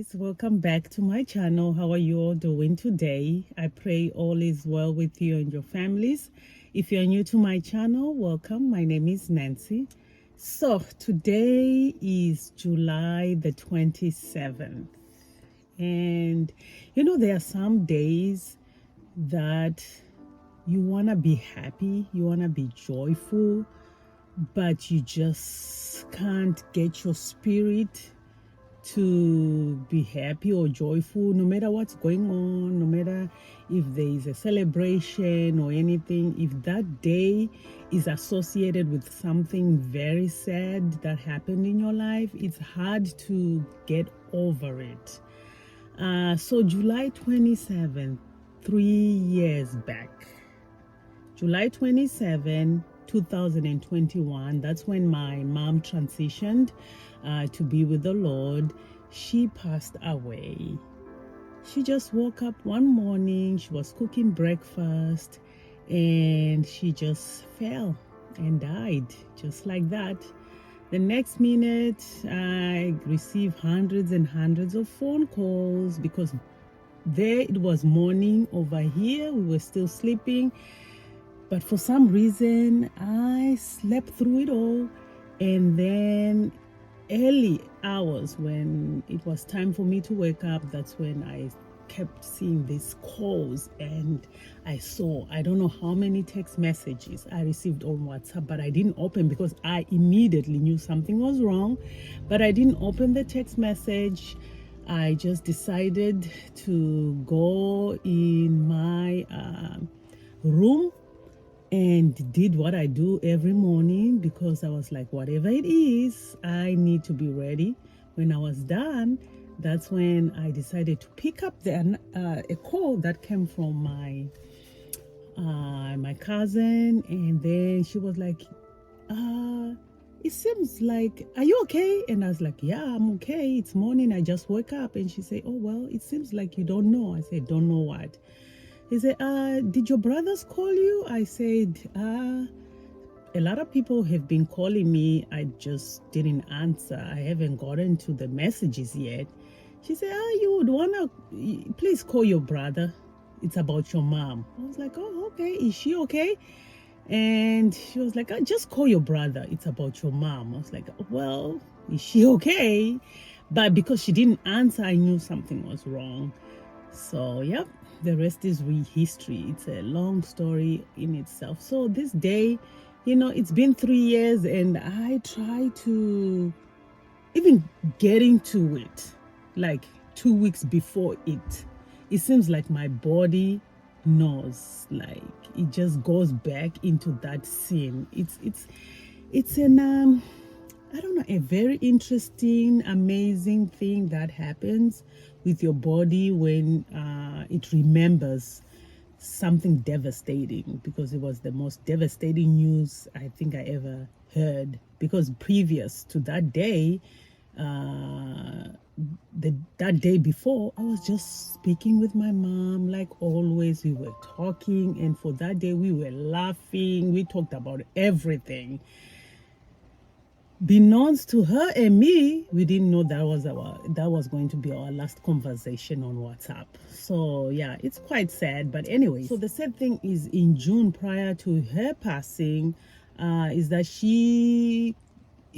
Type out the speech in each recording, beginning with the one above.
guys, welcome back to my channel. How are you all doing today? I pray all is well with you and your families. If you're new to my channel, welcome. My name is Nancy. So today is July the 27th, and there are some days that you want to be happy, you want to be joyful, but you just can't get your spirit to be happy or joyful, no matter what's going on, no matter if there is a celebration or anything. If that day is associated with something very sad that happened in your life, it's hard to get over it. So July 27th, 3 years back, July 27, 2021, that's when my mom transitioned to be with the Lord. She passed away. She just woke up one morning, she was cooking breakfast, and she just fell and died just like that. The next minute, I received hundreds and hundreds of phone calls because there it was morning, over here we were still sleeping. But for some reason, I slept through it all. And then early hours, when it was time for me to wake up, that's when I kept seeing these calls. And I don't know how many text messages I received on WhatsApp, but I didn't open because I immediately knew something was wrong. But I didn't open the text message. I just decided to go in my room and did what I do every morning, because I was like, whatever it is, I need to be ready. When I was done, that's when I decided to pick up a call that came from my cousin, and then she was like, it seems like, are you okay? And I was like, yeah, I'm okay. It's morning. I just woke up. And she said, oh, well, it seems like you don't know. I said, don't know what? He said, did your brothers call you? I said, a lot of people have been calling me. I just didn't answer. I haven't gotten to the messages yet. She said, you would want to, please call your brother. It's about your mom. I was like, oh, okay. Is she okay? And she was like, just call your brother. It's about your mom. I was like, well, is she okay? But because she didn't answer, I knew something was wrong. So, yep, the rest is history. It's a long story in itself. So this day, it's been 3 years, and I try to even getting to it, like 2 weeks before it. It seems like my body knows, like it just goes back into that scene. It's an I don't know, a very interesting, amazing thing that happens with your body when it remembers something devastating, because it was the most devastating news I think I ever heard. Because previous to that day, that day before, I was just speaking with my mom like always. We were talking, and for that day we were laughing. We talked about everything. Beknownst to her and me, we didn't know that was going to be our last conversation on WhatsApp. So yeah, it's quite sad. But anyway, so the sad thing is, in June, prior to her passing, is that she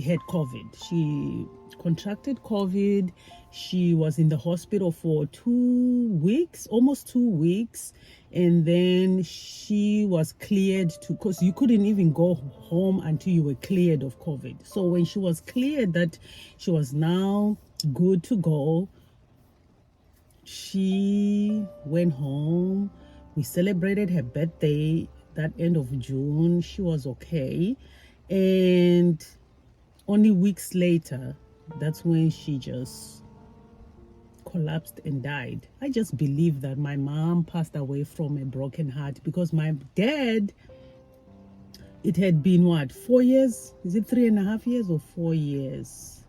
had COVID. She contracted COVID. She was in the hospital for 2 weeks, almost 2 weeks. And then she was cleared because you couldn't even go home until you were cleared of COVID. So when she was cleared that she was now good to go, she went home. We celebrated her birthday that end of June. She was okay. And only weeks later, that's when she just collapsed and died. I just believe that my mom passed away from a broken heart, because my dad, it had been 4 years? Is it 3.5 years or 4 years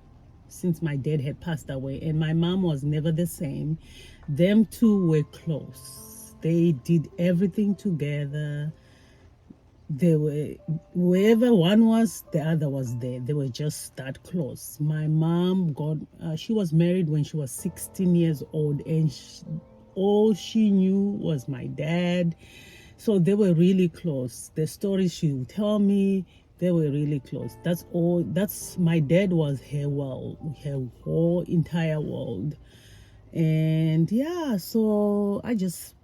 since my dad had passed away? And my mom was never the same. Them two were close. They did everything together. they were, wherever one was, the other was there. They were just that close. My mom she was married when she was 16 years old, and all she knew was my dad. So they were really close. The stories she would tell me, they were really close. That's all. That's my dad was her world, her whole entire world. And yeah, so I just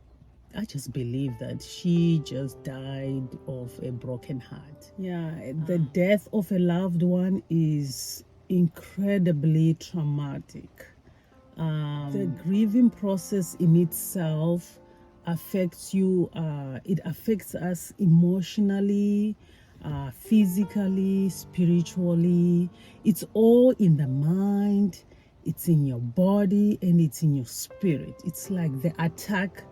believe that she just died of a broken heart. Yeah, the death of a loved one is incredibly traumatic. The grieving process in itself affects you, it affects us emotionally, physically, spiritually. It's all in the mind, it's in your body, and it's in your spirit. It's like the attack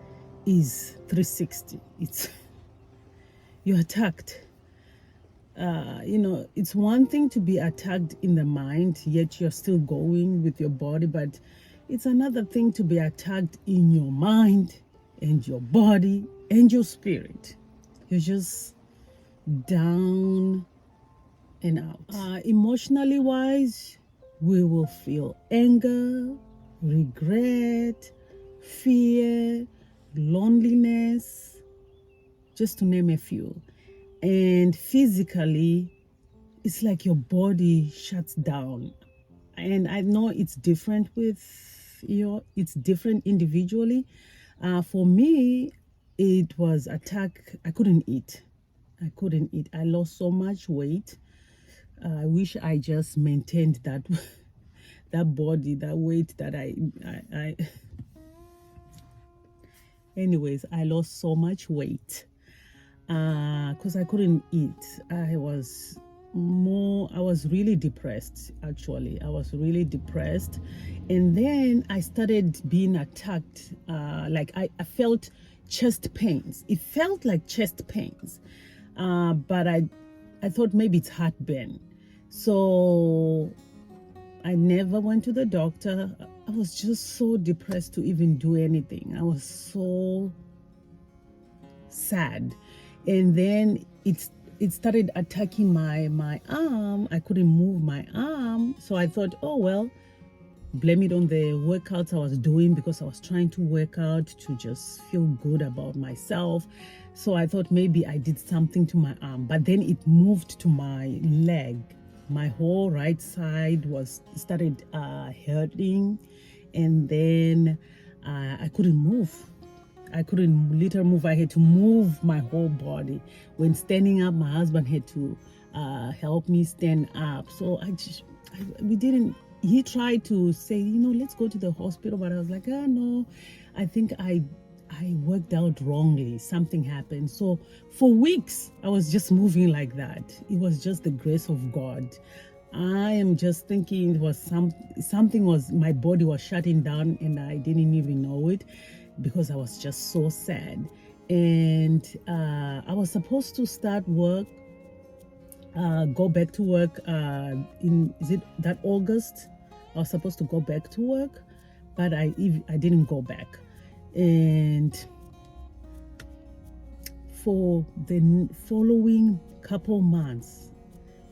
is 360. It's you're attacked. It's one thing to be attacked in the mind, yet you're still going with your body, but it's another thing to be attacked in your mind and your body and your spirit. You're just down and out. Emotionally wise, we will feel anger, regret, fear, loneliness, just to name a few. And physically, it's like your body shuts down. And I know it's different it's different individually. For me, it was attack. I couldn't eat. I lost so much weight. I wish I just maintained that that body, that weight that I anyways, I lost so much weight because I couldn't eat. I was really depressed. Actually, I was really depressed, and then I started being attacked. Like I felt chest pains. It felt like chest pains, but I thought maybe it's heartburn. So I never went to the doctor. I was just so depressed to even do anything. I was so sad. And then it started attacking my arm. I couldn't move my arm. So I thought, oh well, blame it on the workouts I was doing, because I was trying to work out to just feel good about myself. So I thought maybe I did something to my arm, but then it moved to my leg. My whole right side started hurting, and then I couldn't move. I couldn't literally move. I had to move my whole body. When standing up, my husband had to help me stand up. So we didn't. He tried to say, let's go to the hospital, but I was like, oh no, I think I worked out wrongly. Something happened. So for weeks, I was just moving like that. It was just the grace of God. I am just thinking it was something was, my body was shutting down, and I didn't even know it, because I was just so sad. And I was supposed to start work, go back to work is it that August? I was supposed to go back to work, but I didn't go back. And for the following couple months,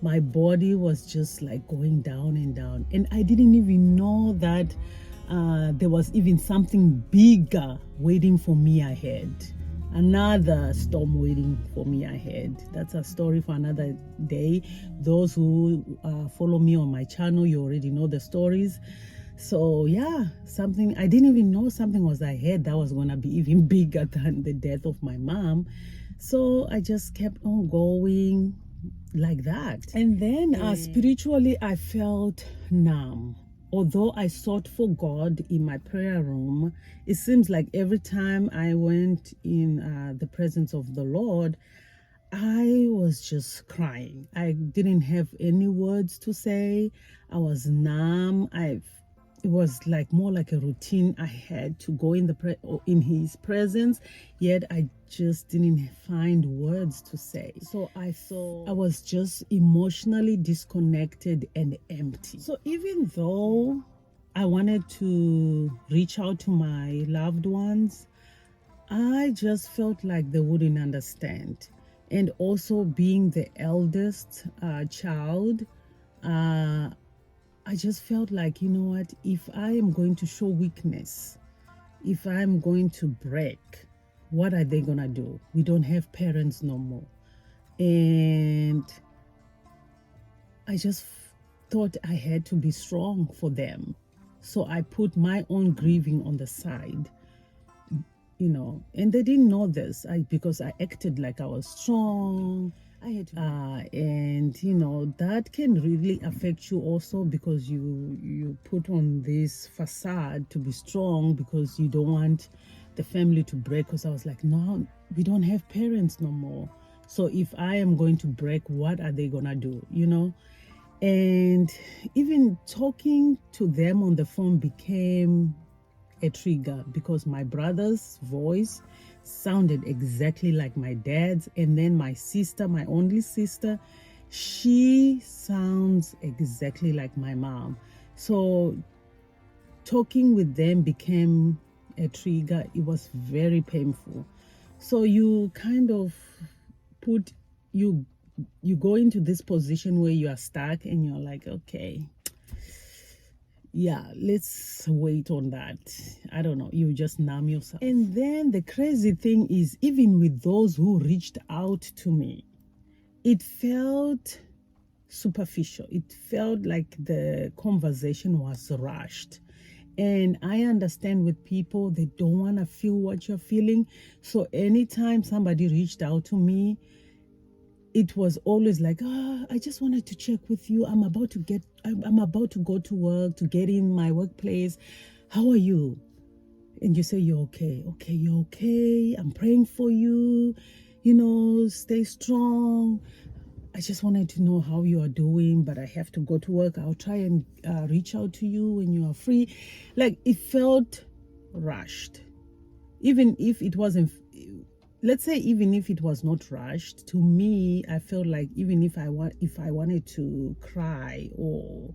my body was just like going down and down, and I didn't even know that there was even something bigger waiting for me ahead. Another storm waiting for me ahead. That's a story for another day. Those who follow me on my channel, you already know the stories. So yeah, I didn't even know something was ahead that was gonna be even bigger than the death of my mom. So I just kept on going like that. And then spiritually, I felt numb. Although I sought for God in my prayer room, it seems like every time I went in the presence of the Lord, I was just crying. I didn't have any words to say. I was numb. It was like more like a routine. I had to go in His presence, yet I just didn't find words to say. So I was just emotionally disconnected and empty. So even though I wanted to reach out to my loved ones, I just felt like they wouldn't understand. And also being the eldest child, I just felt like, you know what, if I am going to show weakness, if I'm going to break, what are they gonna do? We don't have parents no more. And I just thought I had to be strong for them. So I put my own grieving on the side, and they didn't know this because I acted like I was strong. I had to, and that can really affect you also, because you put on this facade to be strong because you don't want the family to break. Because I was like, no, we don't have parents no more. So if I am going to break, what are they gonna do? And even talking to them on the phone became a trigger, because my brother's voice sounded exactly like my dad's, and then my sister, my only sister, she sounds exactly like my mom. So talking with them became a trigger. It was very painful. So you kind of put you you go into this position where you are stuck and you're like, okay, yeah, let's wait on that. I don't know. You just numb yourself. And then the crazy thing is, even with those who reached out to me, it felt superficial. It felt like the conversation was rushed. And I understand with people, they don't want to feel what you're feeling. So anytime somebody reached out to me, it was always like, I just wanted to check with you. I'm about to go to work, to get in my workplace. How are you? And you say, you're okay. Okay, you're okay. I'm praying for you. Stay strong. I just wanted to know how you are doing, but I have to go to work. I'll try and reach out to you when you are free. Like, it felt rushed. Even if it wasn't, let's say, even if it was not rushed, to me, I felt like even if I wanted to cry or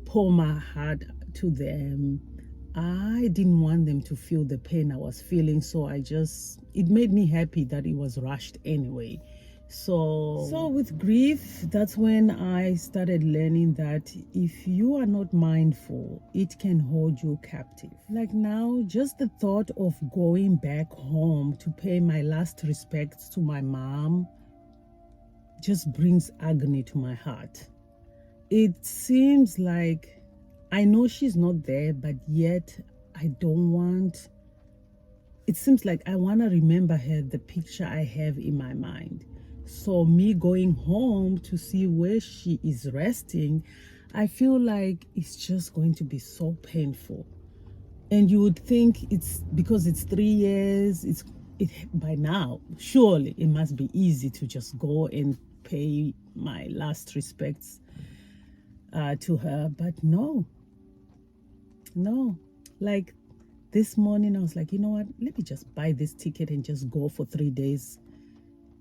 pour my heart to them, I didn't want them to feel the pain I was feeling. So it made me happy that it was rushed anyway. So with grief, that's when I started learning that if you are not mindful, it can hold you captive. Like now, just the thought of going back home to pay my last respects to my mom just brings agony to my heart. It seems like I know she's not there, but yet it seems like I want to remember her, the picture I have in my mind. So me going home to see where she is resting, I feel like it's just going to be so painful. And you would think it's because it's 3 years, by now, surely it must be easy to just go and pay my last respects to her. But no. Like this morning, I was like, you know what? Let me just buy this ticket and just go for 3 days.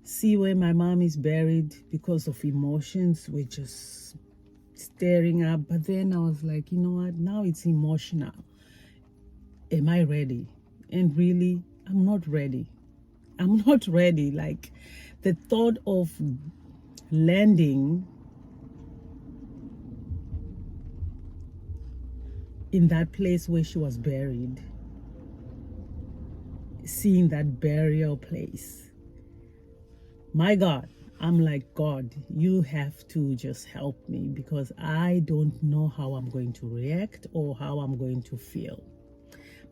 See where my mom is buried. Because of emotions, we're just staring up. But then I was like, you know what? Now it's emotional. Am I ready? And really, I'm not ready. I'm not ready. Like the thought of landing in that place where she was buried, seeing that burial place, my God, I'm like, God, you have to just help me, because I don't know how I'm going to react or how I'm going to feel.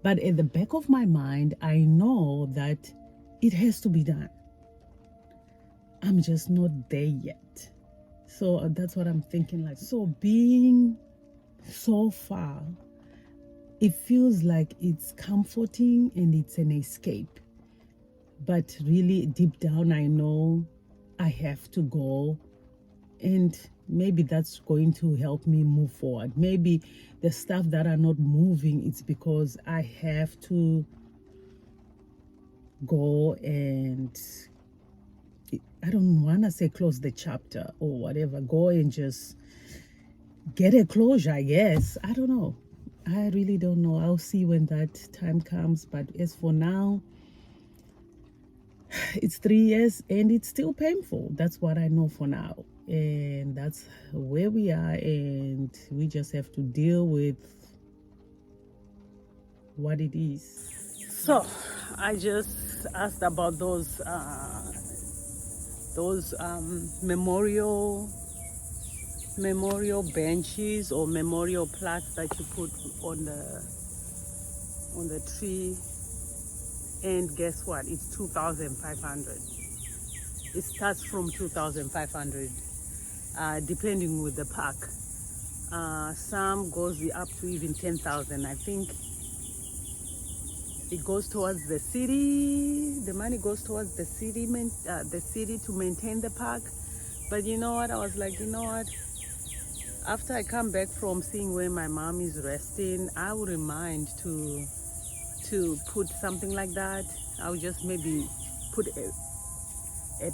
But at the back of my mind, I know that it has to be done. I'm just not there yet. So that's what I'm thinking. Like, so being so far, it feels like it's comforting and it's an escape. But really deep down, I know I have to go, and maybe that's going to help me move forward. Maybe the stuff that are not moving, it's because I have to go and, I don't want to say close the chapter or whatever, go and just get a closure, I guess. I don't know. I really don't know. I'll see when that time comes. But as for now, It's 3 years and it's still painful. That's what I know for now. And that's where we are. And we just have to deal with what it is. So I just asked about those memorial benches or memorial plaques that you put on the tree, and guess what, it's 2,500. It starts from 2,500, depending with the park. Some goes up to even 10,000. I think it goes towards the city. The money goes towards the city, the city to maintain the park. But you know what? I was like, you know what? After I come back from seeing where my mom is resting, I wouldn't mind to put something like that. I would just maybe put a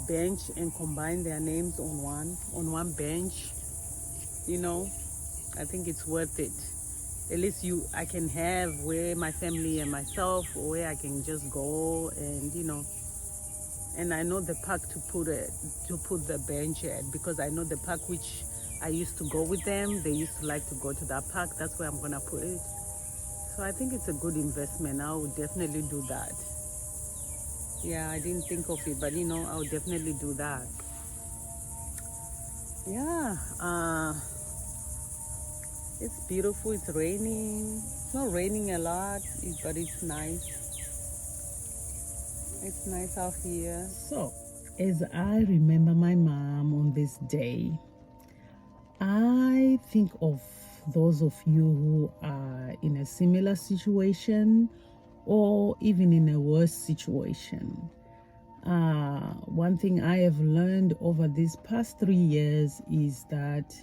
bench and combine their names on one bench. You know, I think it's worth it. At least I can have where my family and myself, or where I can just go and and I know the park to put the bench at, because I know the park which I used to go with them. They used to like to go to that park. That's where I'm gonna put it. So I think it's a good investment. I would definitely do that. Yeah, I didn't think of it, but I would definitely do that. Yeah, it's beautiful. It's raining. It's not raining a lot, but it's nice. It's nice out here. So, as I remember my mom on this day, I think of those of you who are in a similar situation or even in a worse situation. One thing I have learned over these past 3 years is that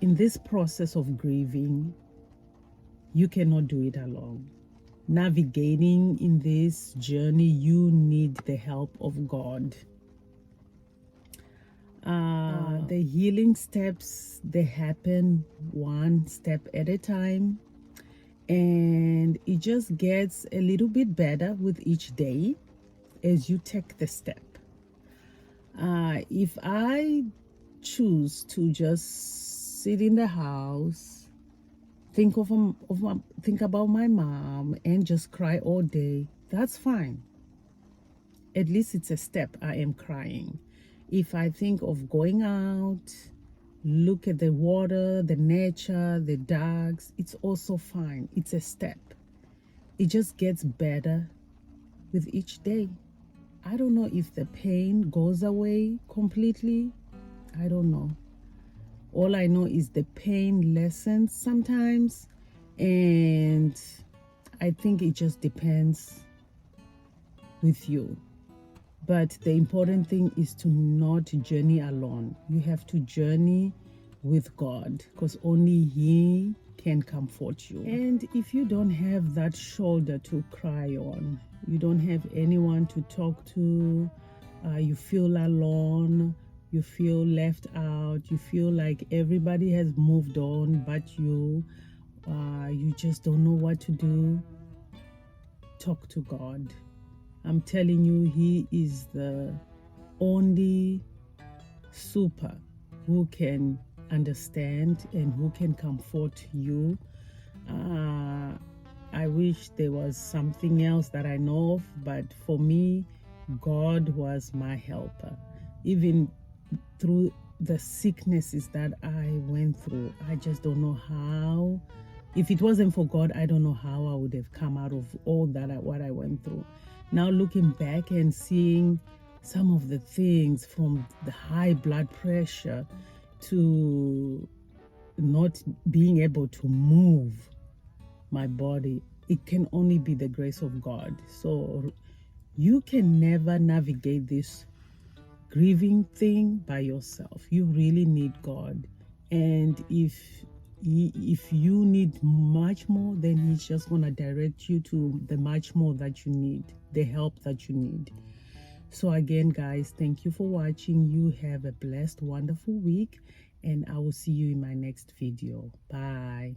in this process of grieving, you cannot do it alone. Navigating in this journey, you need the help of God. The healing steps, they happen one step at a time, and it just gets a little bit better with each day as you take the step. If I choose to just sit in the house, think about my mom and just cry all day, that's fine. At least it's a step. I am crying. If I think of going out, look at the water, the nature, the dogs, it's also fine. It's a step. It just gets better with each day. I don't know if the pain goes away completely. I don't know. All I know is the pain lessens sometimes, and I think it just depends with you. But the important thing is to not journey alone. You have to journey with God, because only He can comfort you. And if you don't have that shoulder to cry on, you don't have anyone to talk to, you feel alone, you feel left out, you feel like everybody has moved on but you just don't know what to do, talk to God. I'm telling you, He is the only super who can understand and who can comfort you. I wish there was something else that I know of, but for me, God was my helper. Even through the sicknesses that I went through, I just don't know how. If it wasn't for God, I don't know how I would have come out of all that what I went through. Now looking back and seeing some of the things, from the high blood pressure to not being able to move my body, it can only be the grace of God. So you can never navigate this grieving thing by yourself. You really need God. And if you need much more, then He's just going to direct you to the much more that you need, the help that you need. So again, guys, thank you for watching. You have a blessed, wonderful week, and I will see you in my next video. Bye.